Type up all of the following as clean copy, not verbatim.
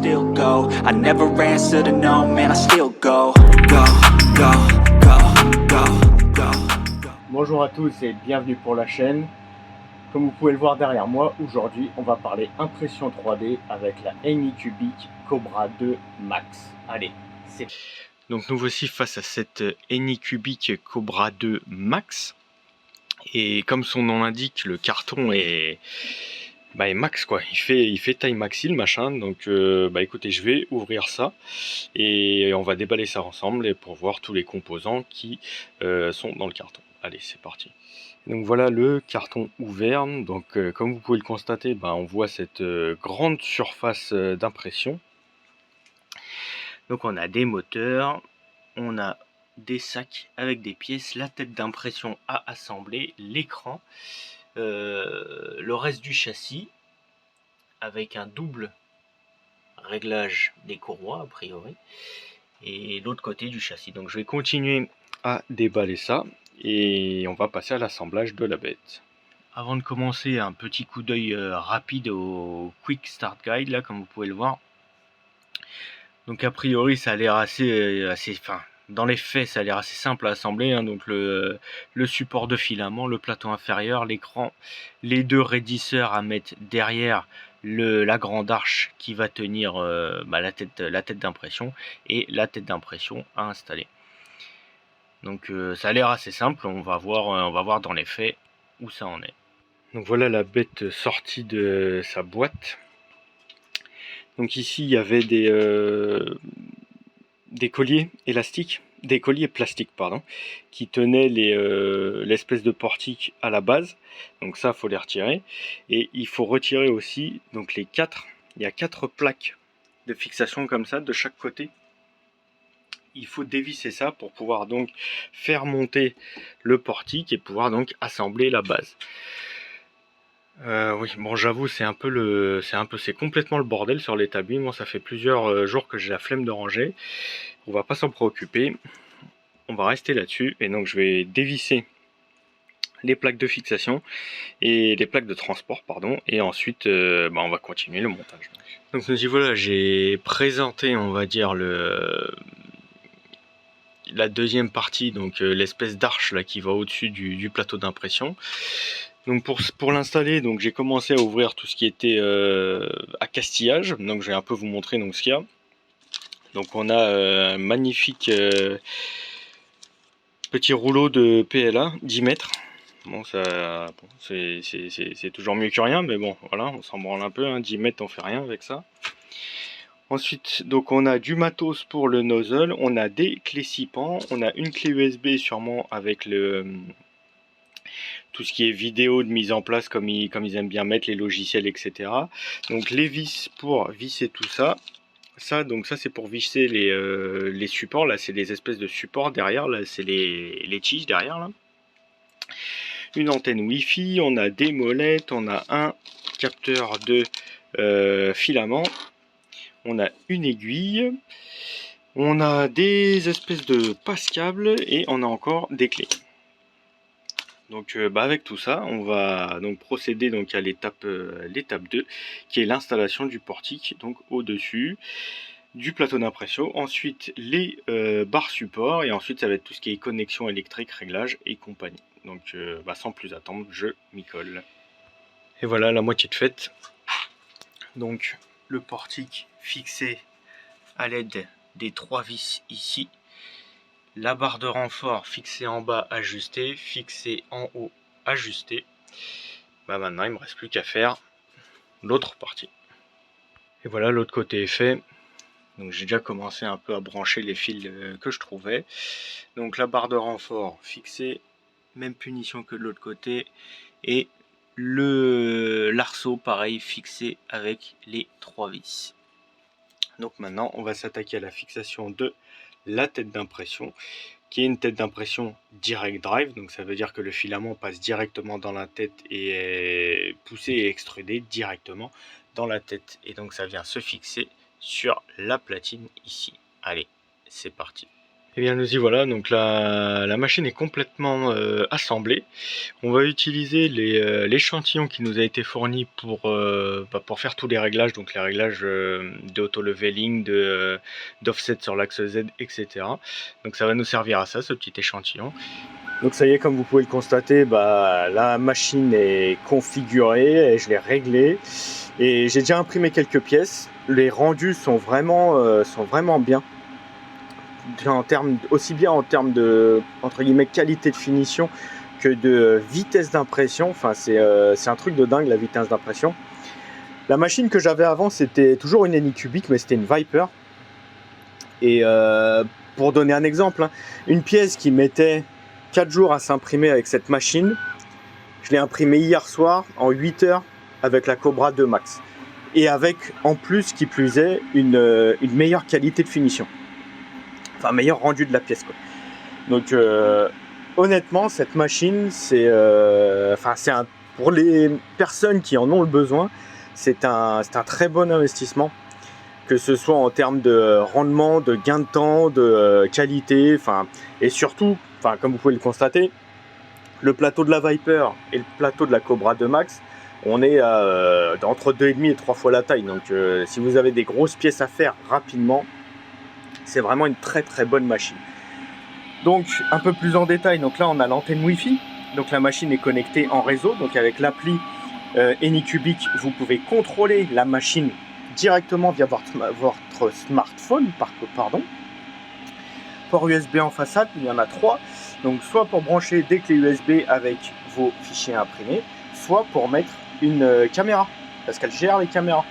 still go. I never answer to no, man, I still go. Go, go, go, go, go, go. Bonjour à tous et bienvenue pour la chaîne. Comme vous pouvez le voir derrière moi, aujourd'hui on va parler impression 3D avec la Anycubic Cobra 2 Max. Allez, c'est... Donc nous voici face à cette Anycubic Cobra 2 Max. Et comme son nom l'indique, le carton est max quoi. Il fait taille maxi le machin. Donc écoutez, je vais ouvrir ça et on va déballer ça ensemble et pour voir tous les composants qui sont dans le carton. Allez, c'est parti. Donc voilà le carton ouvert. Donc comme vous pouvez le constater, on voit cette grande surface d'impression. Donc on a des moteurs, on a des sacs avec des pièces, la tête d'impression à assembler, l'écran, le reste du châssis avec un double réglage des courroies a priori et l'autre côté du châssis. Donc je vais continuer à déballer ça et on va passer à l'assemblage de la bête. Avant de commencer, un petit coup d'œil rapide au Quick Start Guide là, comme vous pouvez le voir. Donc a priori ça a l'air assez dans les faits ça a l'air assez simple à assembler, hein. Donc le support de filament, le plateau inférieur, l'écran, les deux raidisseurs à mettre derrière la grande arche qui va tenir la tête d'impression et la tête d'impression à installer. Donc ça a l'air assez simple, on va voir dans les faits où ça en est. Donc voilà la bête sortie de sa boîte. Donc ici il y avait des colliers élastiques, des colliers plastiques pardon, qui tenaient l'espèce de portique à la base. Donc ça faut les retirer et il faut retirer aussi donc il y a 4 plaques de fixation comme ça de chaque côté. Il faut dévisser ça pour pouvoir donc faire monter le portique et pouvoir donc assembler la base. Oui, bon j'avoue c'est complètement le bordel sur l'établi. Moi ça fait plusieurs jours que j'ai la flemme de ranger. On va pas s'en préoccuper, on va rester là-dessus et donc je vais dévisser les plaques de fixation et les plaques de transport pardon et ensuite on va continuer le montage. Donc nous y voilà, j'ai présenté on va dire la deuxième partie, donc l'espèce d'arche là qui va au-dessus du plateau d'impression. Donc pour l'installer, donc j'ai commencé à ouvrir tout ce qui était à castillage. Donc je vais un peu vous montrer donc ce qu'il y a. Donc on a un magnifique petit rouleau de PLA 10 mètres. Bon ça c'est toujours mieux que rien, mais bon voilà, on s'en branle un peu, hein. 10 mètres on fait rien avec ça. Ensuite, donc on a du matos pour le nozzle, on a des clés 6 pans, on a une clé USB sûrement avec tout ce qui est vidéo de mise en place comme ils aiment bien mettre les logiciels etc. Donc les vis pour visser tout ça. Donc ça c'est pour visser les supports, là c'est des espèces de supports derrière, là c'est les tiges derrière là. Une antenne Wi-Fi, on a des molettes, on a un capteur de filament. On a une aiguille, on a des espèces de passe-câbles et on a encore des clés. Donc avec tout ça, on va donc procéder donc à l'étape 2 qui est l'installation du portique donc au-dessus du plateau d'impression. Ensuite les barres support et ensuite ça va être tout ce qui est connexion électrique, réglage et compagnie. Donc sans plus attendre, je m'y colle. Et voilà la moitié de faite. Donc le portique fixé à l'aide des 3 vis ici, la barre de renfort fixée en bas ajustée, fixée en haut ajustée. Maintenant il me reste plus qu'à faire l'autre partie. Et voilà, l'autre côté est fait. Donc j'ai déjà commencé un peu à brancher les fils que je trouvais. Donc la barre de renfort fixée, même punition que de l'autre côté, et l'arceau pareil fixé avec les 3 vis. Donc maintenant on va s'attaquer à la fixation de la tête d'impression qui est une tête d'impression direct drive, donc ça veut dire que le filament passe directement dans la tête et est poussé et extrudé directement dans la tête et donc ça vient se fixer sur la platine ici. Allez, c'est parti. Et bien nous y voilà, donc la machine est complètement assemblée. On va utiliser l'échantillon qui nous a été fourni pour faire tous les réglages, donc les réglages d'auto-leveling, d'offset sur l'axe Z, etc. Donc ça va nous servir à ça, ce petit échantillon. Donc ça y est, comme vous pouvez le constater, la machine est configurée et je l'ai réglée. Et j'ai déjà imprimé quelques pièces. Les rendus sont vraiment bien. Aussi bien en termes de entre guillemets qualité de finition que de vitesse d'impression. Enfin, c'est un truc de dingue, la vitesse d'impression. La machine que j'avais avant, c'était toujours une Anycubic, mais c'était une Viper. Et pour donner un exemple, hein, une pièce qui mettait 4 jours à s'imprimer avec cette machine, je l'ai imprimée hier soir en 8 heures avec la Cobra 2 Max. Et avec, en plus, qui plus est, une meilleure qualité de finition. Enfin, meilleur rendu de la pièce, quoi. Donc, honnêtement, cette machine, pour les personnes qui en ont le besoin, c'est un très bon investissement. Que ce soit en termes de rendement, de gain de temps, de qualité, et surtout, comme vous pouvez le constater, le plateau de la Viper et le plateau de la Cobra 2 Max, on est entre 2,5 et 3 fois la taille. Donc si vous avez des grosses pièces à faire rapidement, c'est vraiment une très très bonne machine. Donc un peu plus en détail, donc là on a l'antenne Wi-Fi, donc la machine est connectée en réseau, donc avec l'appli Anycubic, vous pouvez contrôler la machine directement via votre smartphone, pardon. Port USB en façade, il y en a 3, donc soit pour brancher des clés USB avec vos fichiers imprimés, soit pour mettre une caméra, parce qu'elle gère les caméras.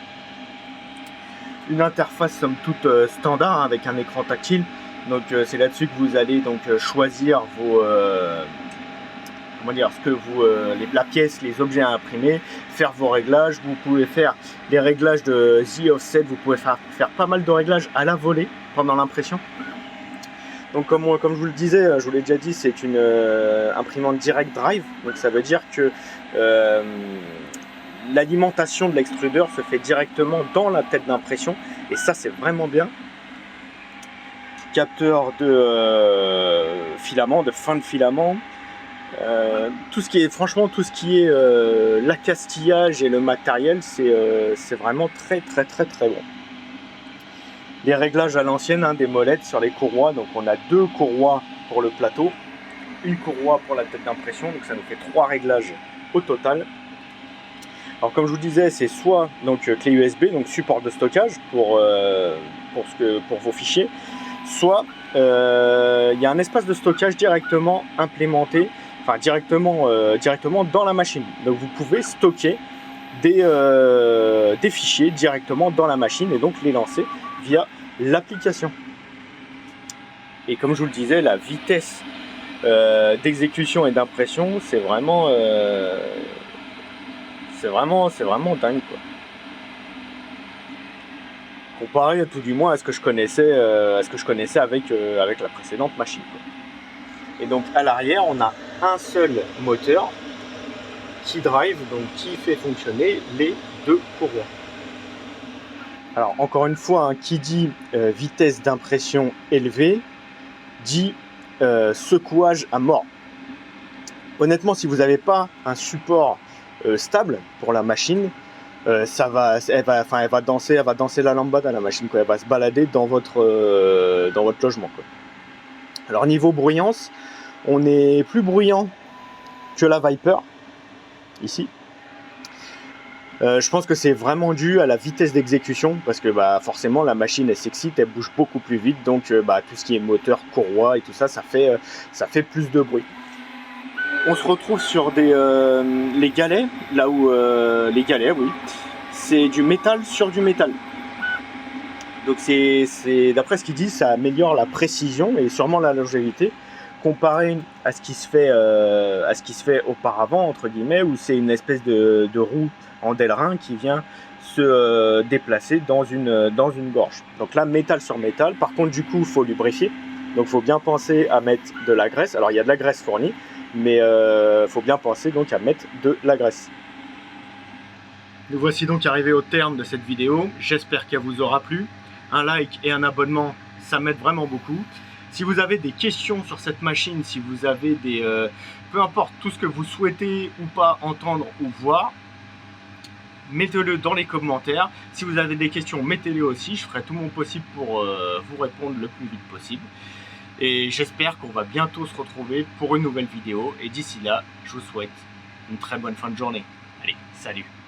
Une interface somme toute standard, hein, avec un écran tactile, donc c'est là-dessus que vous allez donc choisir vos la pièce, les objets à imprimer, faire vos réglages. Vous pouvez faire des réglages de Z offset, vous pouvez faire pas mal de réglages à la volée pendant l'impression. Donc comme je vous le disais, je vous l'ai déjà dit, c'est une imprimante direct drive, donc ça veut dire que l'alimentation de l'extrudeur se fait directement dans la tête d'impression, et ça c'est vraiment bien. Capteur de filament, de fin de filament. Tout ce qui est l'accastillage et le matériel, c'est vraiment très bon. Les réglages à l'ancienne, hein, des molettes sur les courroies, donc on a 2 courroies pour le plateau, une courroie pour la tête d'impression, donc ça nous fait 3 réglages au total. Alors comme je vous disais, c'est soit donc clé USB, donc support de stockage pour vos fichiers, soit il y a un espace de stockage directement implémenté, directement dans la machine. Donc vous pouvez stocker des fichiers directement dans la machine et donc les lancer via l'application. Et comme je vous le disais, la vitesse d'exécution et d'impression, c'est vraiment dingue, quoi. Comparé tout du moins à ce que je connaissais, avec la précédente machine, quoi. Et donc à l'arrière, on a un seul moteur qui drive, donc qui fait fonctionner les 2 courroies. Alors encore une fois, hein, qui dit vitesse d'impression élevée, dit secouage à mort. Honnêtement, si vous n'avez pas un support stable pour la machine, elle va danser la lambada, la machine, quoi. Elle va se balader dans votre logement, quoi. Alors niveau bruyance, on est plus bruyant que la Viper ici. Je pense que c'est vraiment dû à la vitesse d'exécution, parce que forcément la machine elle s'excite, elle bouge beaucoup plus vite, donc tout ce qui est moteur, courroie et tout ça, ça fait plus de bruit. On se retrouve sur les galets, là où les galets, oui, c'est du métal sur du métal. Donc c'est d'après ce qu'ils disent, ça améliore la précision et sûrement la longévité comparé à ce qui se fait auparavant, entre guillemets, où c'est une espèce de roue en delrin qui vient se déplacer dans une gorge. Donc là, métal sur métal. Par contre, du coup, il faut lubrifier. Donc il faut bien penser à mettre de la graisse. Alors il y a de la graisse fournie, mais il faut bien penser donc à mettre de la graisse. Nous voici donc arrivés au terme de cette vidéo. J'espère qu'elle vous aura plu. Un like et un abonnement, ça m'aide vraiment beaucoup. Si vous avez des questions sur cette machine, si vous avez des... peu importe tout ce que vous souhaitez ou pas entendre ou voir, mettez-le dans les commentaires. Si vous avez des questions, mettez-les aussi. Je ferai tout mon possible pour vous répondre le plus vite possible. Et j'espère qu'on va bientôt se retrouver pour une nouvelle vidéo. Et d'ici là, je vous souhaite une très bonne fin de journée. Allez, salut!